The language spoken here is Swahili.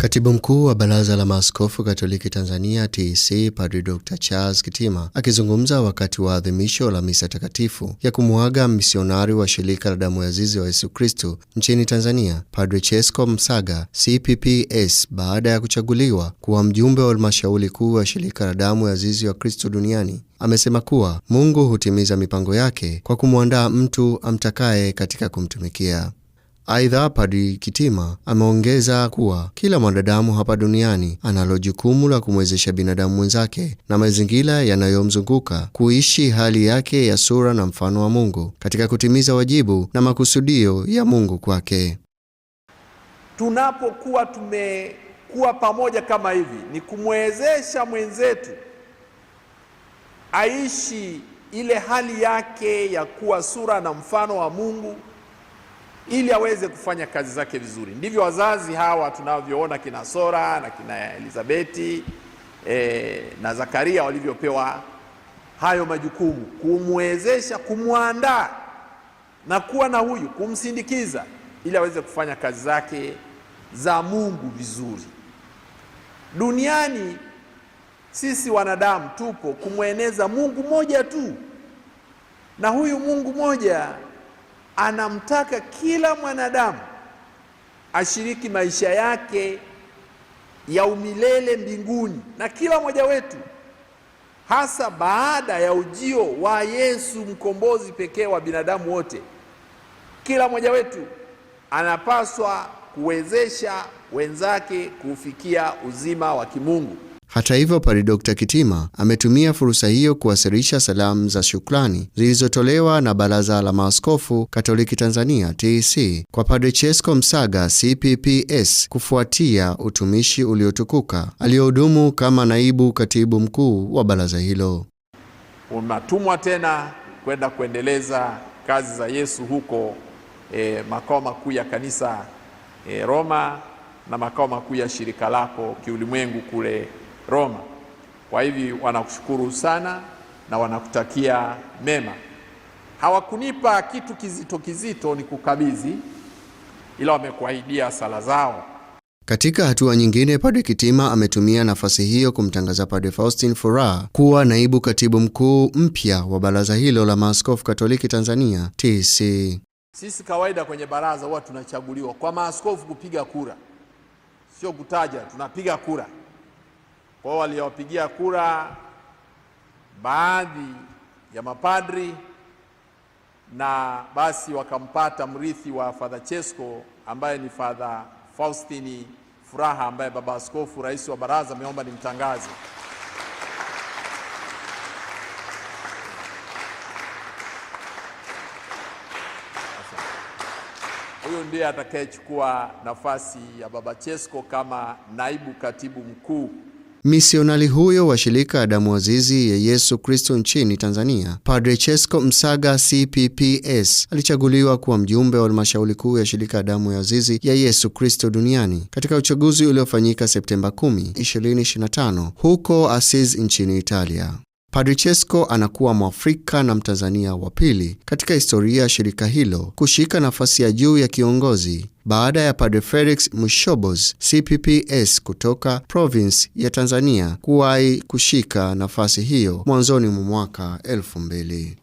Katibu Mkuu wa Baraza la Maaskofu Katoliki Tanzania TEC, Padre Dr. Charles Kitima, akizungumza wakati wa adhimisho la misa takatifu ya kumuaga misionari wa Shirika la Damu ya Azizi wa Yesu Kristo nchini Tanzania, Padre Chesko Msaga CPPS, baada ya kuchaguliwa kuwa mjumbe wa halmashauri kuu wa Shirika la Damu ya Azizi wa Kristo duniani, amesema kuwa Mungu hutimiza mipango yake kwa kumwandaa mtu amtakaye katika kumtumikia. Aidha, Padre Kitima ameongeza kuwa kila mwanadamu hapa duniani analo jukumu la kumwezesha binadamu mwenzake na mazingira yanayomzunguka kuishi hali yake ya sura na mfano wa Mungu katika kutimiza wajibu na makusudio ya Mungu kwake. Tunapokuwa tumekuwa pamoja kama hivi, ni kumwezesha mwenzetu aishi ile hali yake ya kuwa sura na mfano wa Mungu ili aweze kufanya kazi zake vizuri. Ndivyo wazazi hawa tunavyoona kina Sora na kina Elizabeti na Zakaria walivyopewa hayo majukumu, kumwezesha, kumwandaa na kuwa na huyu, kumsindikiza ili aweze kufanya kazi zake za Mungu vizuri. Duniani sisi wanadamu tupo kumweneza Mungu moja tu, na huyu Mungu moja anamtaka kila mwanadamu ashiriki maisha yake ya umilele mbinguni, na kila mmoja wetu, hasa baada ya ujio wa Yesu mkombozi pekee wa binadamu wote, kila mmoja wetu anapaswa kuwezesha wenzake kufikia uzima wa kimungu. Hata hivyo, Padre Dr. Kitima ametumia fursa hiyo kuwasilisha salamu za shukrani zilizotolewa na Baraza la Maaskofu Katoliki Tanzania TEC kwa Padre Chesko Msaga CPPS kufuatia utumishi uliotukuka aliohudumu kama naibu katibu mkuu wa baraza hilo. Unatumwa tena kwenda kuendeleza kazi za Yesu huko makao makuu ya kanisa Roma na makao makuu ya shirika lako kiulimwengu kule Roma. Kwa hivi wanakushukuru sana na wanakutakia mema. Hawakunipa kitu kizito ni kukabidhi, ila wamekuahidia sala zao. Katika hatua nyingine, Padre Kitima ametumia nafasi hiyo kumtangaza Padre Faustin Furaha kuwa naibu katibu mkuu mpya wa baraza hilo la Maaskofu Katoliki Tanzania TEC. Sisi kawaida kwenye baraza huwa tunachaguliwa kwa maaskofu kupiga kura, sio kutaja, tunapiga kura. Kwa waliopigia kura baadhi ya mapadri, na basi wakampata mrithi wa Father Chesko ambaye ni Father Faustin Furaha, ambaye baba askofu rais wa baraza ameomba nimtangaze. Huyo ndiye atakayechukua nafasi ya baba Chesko kama naibu katibu mkuu. Misionari huyo wa Shirika la Damu Azizi ya Yesu Kristo nchini Tanzania, Padre Chesko Msaga CPPS, alichaguliwa kuwa mjumbe wa halmashauri kuu ya Shirika la Damu ya Azizi ya Yesu Kristo duniani katika uchaguzi uliofanyika Septemba 10, 2025 huko Assisi nchini Italia. Padre Chesko anakuwa Mwafrika na Mtanzania wa pili katika historia ya shirika hilo kushika nafasi ya juu ya kiongozi baada ya Padre Felix Mushobozi CPPS kutoka province ya Tanzania kuwahi kushika nafasi hiyo mwanzoni mwa mwaka 2000.